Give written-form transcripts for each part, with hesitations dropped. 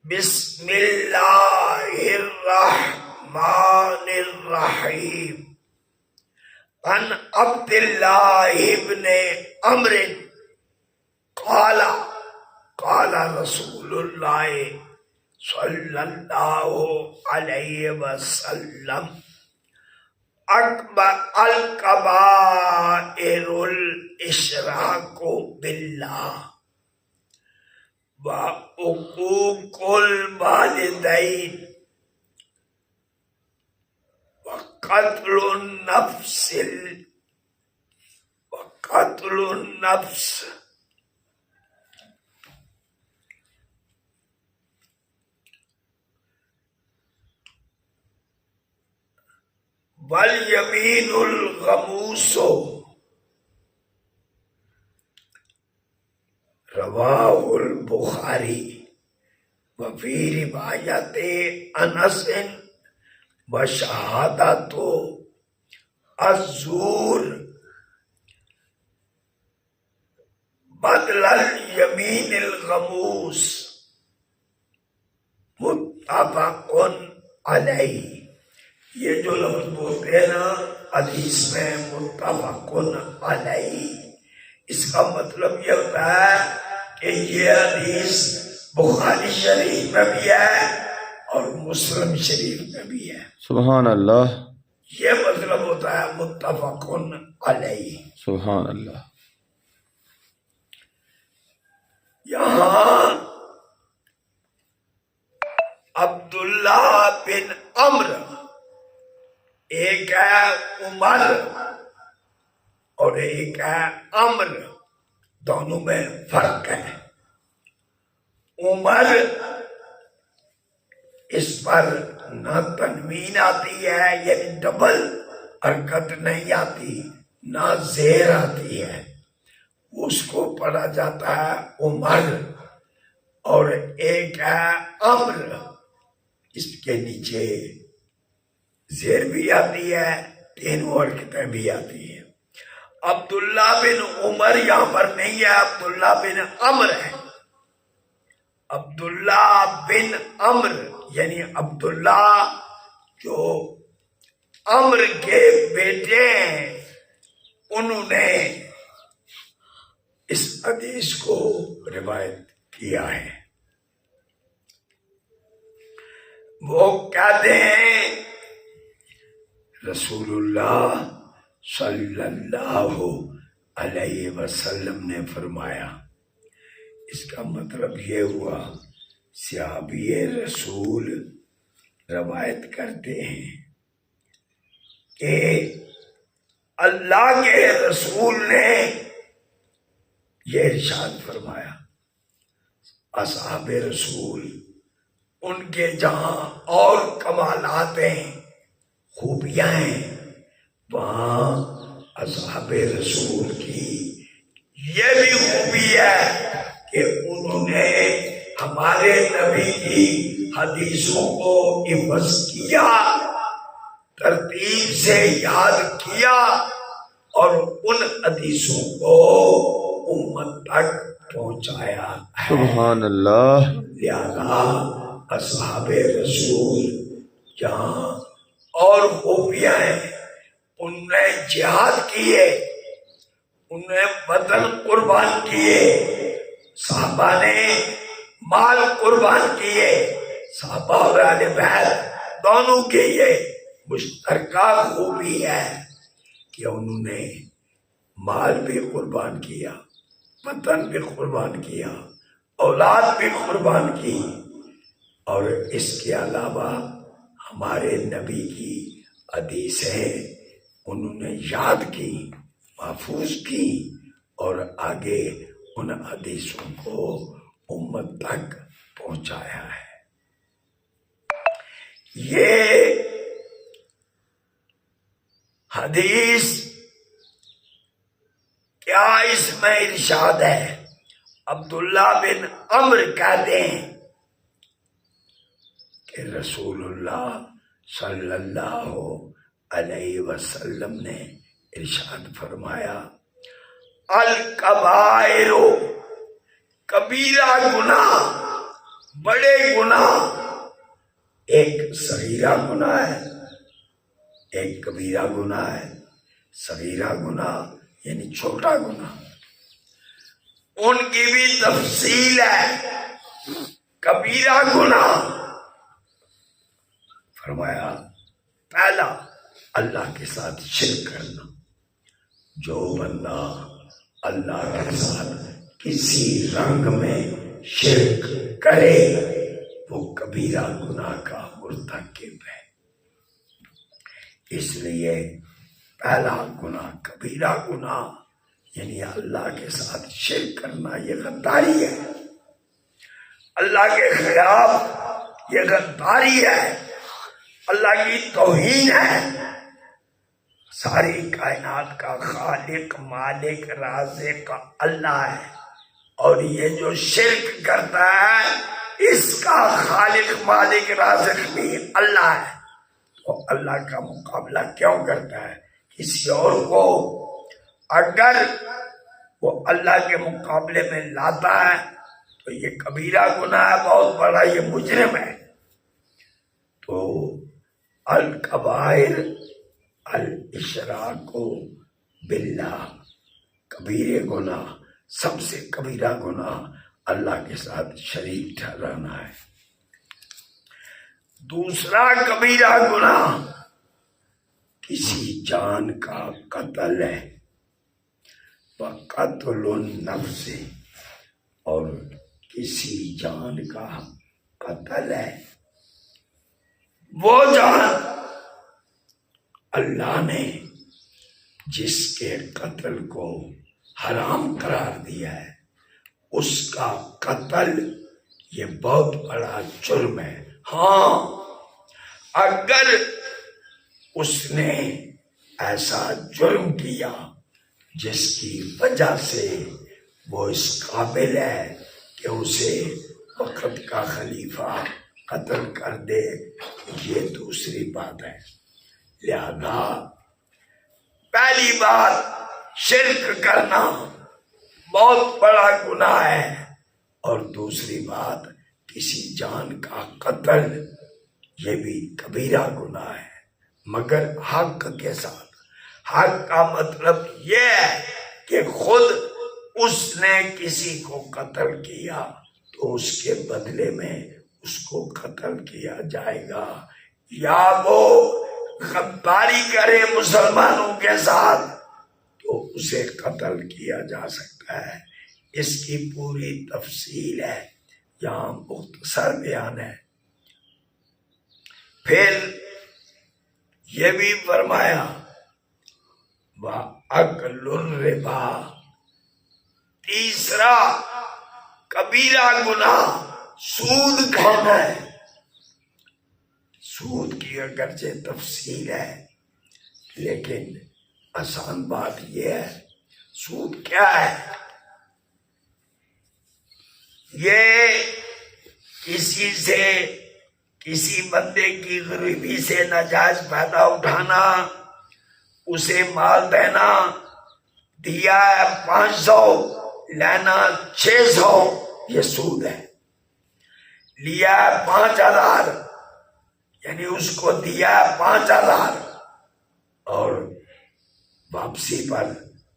بسم اللہ الرحمن الرحیم عن عبد اللہ ابن عمرو قال قال رسول اللہ صلی اللہ علیہ وسلم الکبائر الاشراک باللہ وعقوق الوالدین وقتل النفس والیمین الغموس رواہ البخاری وفی روایت انس وشہادت الزور بدل الیمین الغموس متفق علیہ۔ یہ جو لفظ بولتے ہیں نا حدیث میں متفق علیہ، اس کا مطلب یہ ہوتا ہے کہ یہ حدیث بخاری شریف میں بھی ہے اور مسلم شریف میں بھی ہے۔ سبحان اللہ، یہ مطلب ہوتا ہے متفق علیہ۔ سبحان اللہ۔ یہاں عبداللہ بن عمرو، ایک ہے عمر اور ایک ہے عمر، دونوں میں فرق ہے۔ عمر اس پر نہ تنوین آتی ہے، یعنی ڈبل حرکت نہیں آتی، نہ زیر آتی ہے، اس کو پڑھا جاتا ہے عمر، اور ایک ہے عمر، اس کے نیچے زیر بھی آتی ہے، تینوں حرکتیں بھی آتی ہیں۔ عبداللہ بن عمر یہاں پر نہیں ہے، عبداللہ بن عمر ہے۔ عبداللہ بن عمر یعنی عبداللہ جو عمر کے بیٹے ہیں، انہوں نے اس حدیث کو روایت کیا ہے۔ وہ کہتے ہیں رسول اللہ صلی اللہ علیہ وسلم نے فرمایا۔ اس کا مطلب یہ ہوا صحابی رسول روایت کرتے ہیں کہ اللہ کے رسول نے یہ ارشاد فرمایا۔ اصحاب رسول ان کے جہاں اور کمالات ہیں، خوبیاں ہیں، وہاں اصحاب رسول کی یہ بھی خوبی ہے کہ انہوں نے ہمارے نبی کی حدیثوں کو حفظ کیا، ترتیب سے یاد کیا، اور ان حدیثوں کو امت تک پہنچایا ہے۔ سبحان اللہ۔ لہذا اصحاب رسول جہاں اور خوبیاں ہیں، ان نے جہاد کیے، انہوں نے بدن قربان کیے، صحابہ نے مال قربان کیے، صحابہ اور اہل بیت دونوں کے یہ مشترکہ خوبی ہے کہ انہوں نے مال بھی قربان کیا، بدن بھی قربان کیا، اولاد بھی قربان کی، اور اس کے علاوہ ہمارے نبی کی حدیثیں انہوں نے یاد کی، محفوظ کی، اور آگے ان حدیثوں کو امت تک پہنچایا ہے۔ یہ حدیث کیا اس میں ارشاد ہے؟ عبداللہ بن عمر کہتے ہیں کہ رسول اللہ صلی اللہ علیہ وسلم نے ارشاد فرمایا، الکبائر کبیرہ گناہ بڑے گناہ ایک صغیرہ گناہ ہے، ایک کبیرہ گناہ ہے۔ صغیرہ گناہ یعنی چھوٹا گناہ، ان کی بھی تفصیل ہے۔ کبیرہ گناہ فرمایا پہلا اللہ کے ساتھ شرک کرنا۔ جو بندہ اللہ کے ساتھ کسی رنگ میں شرک کرے وہ کبیرہ گناہ کا مرتکب ہے۔ اس لیے پہلا گناہ کبیرہ گناہ یعنی اللہ کے ساتھ شرک کرنا، یہ غداری ہے، اللہ کے خلاف یہ غداری ہے، اللہ کی توہین ہے۔ ساری کائنات کا خالق مالک رازق اللہ ہے، اور یہ جو شرک کرتا ہے اس کا خالق مالک رازق بھی اللہ ہے، تو اللہ کا مقابلہ کیوں کرتا ہے کسی اور کو؟ اگر وہ اللہ کے مقابلے میں لاتا ہے تو یہ کبیرہ گناہ ہے، بہت بڑا، یہ مجرم ہے۔ تو الکبائر الاشراک باللہ، کبیرے گناہ، سب سے کبیرہ گناہ اللہ کے ساتھ شریک ٹھہرانا ہے۔ دوسرا کبیرہ گناہ کسی جان کا قتل ہے، وقتل النفس، اور کسی جان کا قتل ہے۔ وہ جان اللہ نے جس کے قتل کو حرام قرار دیا ہے اس کا قتل یہ بہت بڑا جرم ہے۔ ہاں، اگر اس نے ایسا جرم کیا جس کی وجہ سے وہ اس قابل ہے کہ اسے وقت کا خلیفہ قتل کر دے، یہ دوسری بات ہے۔ لہذا پہلی بات شرک کرنا بہت بڑا گناہ ہے، اور دوسری بات کسی جان کا قتل یہ بھی کبیرہ گناہ ہے، مگر حق کے ساتھ۔ حق کا مطلب یہ ہے کہ خود اس نے کسی کو قتل کیا تو اس کے بدلے میں اس کو قتل کیا جائے گا، یا وہ غداری کرے مسلمانوں کے ساتھ تو اسے قتل کیا جا سکتا ہے۔ اس کی پوری تفصیل ہے، یہاں مختصر بیان ہے۔ پھر یہ بھی فرمایا وَأَكْلُ الرِّبَا، تیسرا کبیرہ گناہ سود کھانا ہے۔ سود کی اگرچہ تفصیل ہے لیکن آسان بات یہ ہے، سود کیا ہے؟ یہ کسی سے، کسی بندے کی غریبی سے ناجائز فائدہ اٹھانا، اسے مال دینا، دیا ہے 500 لینا 600، یہ سود ہے۔ لیا ہے 5000 یعنی اس کو دیا ہے 5000 اور واپسی پر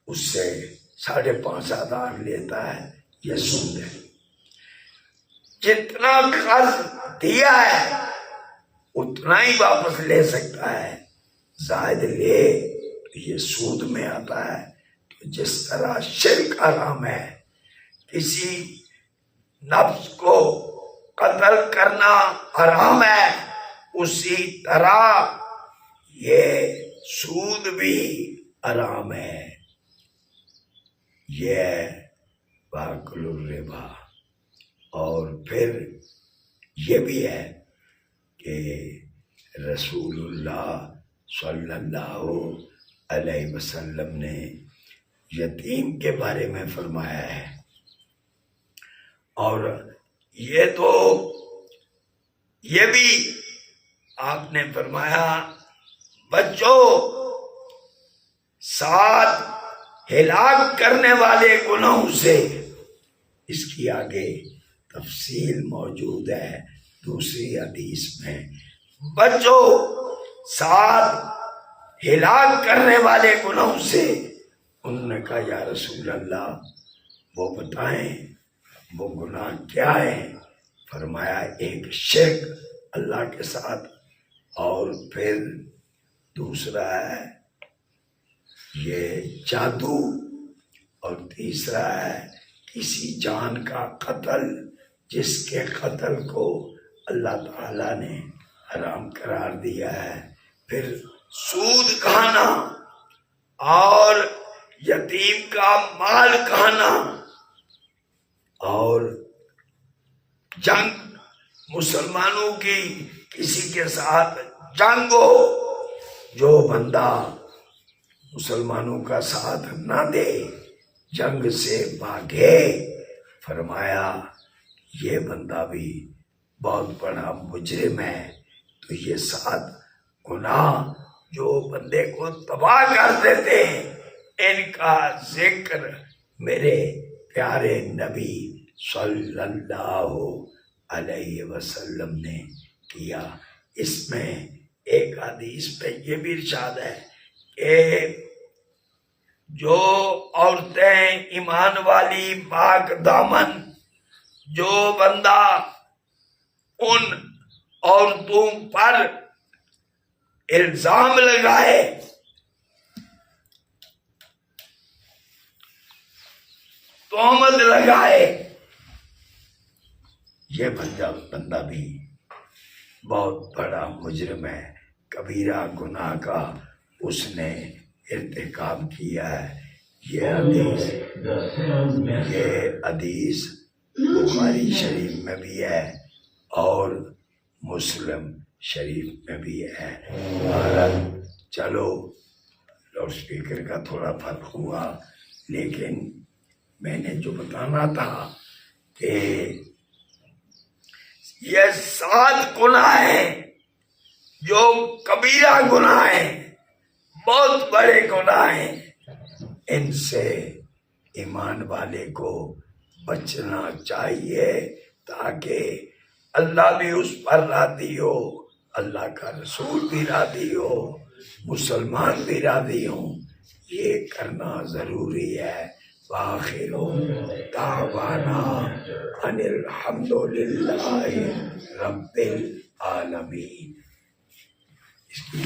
اس سے 5500 لیتا ہے، یہ سود ہے۔ جتنا قرض دیا ہے اتنا ہی واپس لے سکتا ہے، زائد لے تو یہ سود میں آتا ہے۔ تو جس طرح شرک حرام ہے، کسی نفس کو قتل کرنا حرام ہے، اسی طرح یہ سود بھی حرام ہے۔ یہ وَأَكْلُ الرِّبَا، اور پھر یہ بھی ہے کہ رسول اللہ صلی اللہ علیہ وسلم نے یتیم کے بارے میں فرمایا ہے، اور یہ بھی آپ نے فرمایا بچوں، 7 ہلاک کرنے والے گناہوں سے، اس کی آگے تفصیل موجود ہے دوسری حدیث میں. بچو ساتھ ہلاک کرنے والے گناہوں سے. انہوں نے کہا یا رسول اللہ وہ بتائیں وہ گناہ کیا ہے؟ فرمایا ایک شرک اللہ کے ساتھ، اور پھر دوسرا ہے یہ جادو، اور تیسرا ہے کسی جان کا قتل جس کے قتل کو اللہ تعالیٰ نے حرام قرار دیا ہے. پھر سود کھانا اور یتیم کا مال کھانا، اور جنگ، مسلمانوں کی کسی کے ساتھ جنگ ہو، جو بندہ مسلمانوں کا ساتھ نہ دے جنگ سے بھاگے، فرمایا یہ بندہ بھی بہت بڑا مجرم ہے. تو یہ 7 گناہ جو بندے کو تباہ کر دیتے ہیں، ان کا ذکر میرے پیارے نبی صلی اللہ علیہ وسلم نے کیا. اس میں ایک حدیث پہ یہ بھی ارشاد ہے کہ جو عورتیں ایمان والی پاک دامن، جو بندہ ان عورتوں پر الزام لگائے، تہمت لگائے، یہ بندہ بھی بہت بڑا مجرم ہے، کبیرہ گناہ کا اس نے ارتکاب کیا ہے. یہ حدیث بخاری شریف میں بھی ہے اور مسلم شریف میں بھی ہے. چلو لاؤڈ اسپیکر کا تھوڑا فرق ہوا، لیکن میں نے جو بتانا تھا کہ یہ 7 گناہ ہیں جو کبیرہ گناہ ہیں، بہت بڑے گناہ ہیں. ان سے ایمان والے کو بچنا چاہیے تاکہ اللہ بھی اس پر راضی ہو، اللہ کا رسول بھی راضی ہو، مسلمان بھی راضی ہوں. یہ کرنا ضروری ہے. وآخر دعوانا ان الحمد للہ رب العالمین. اس کی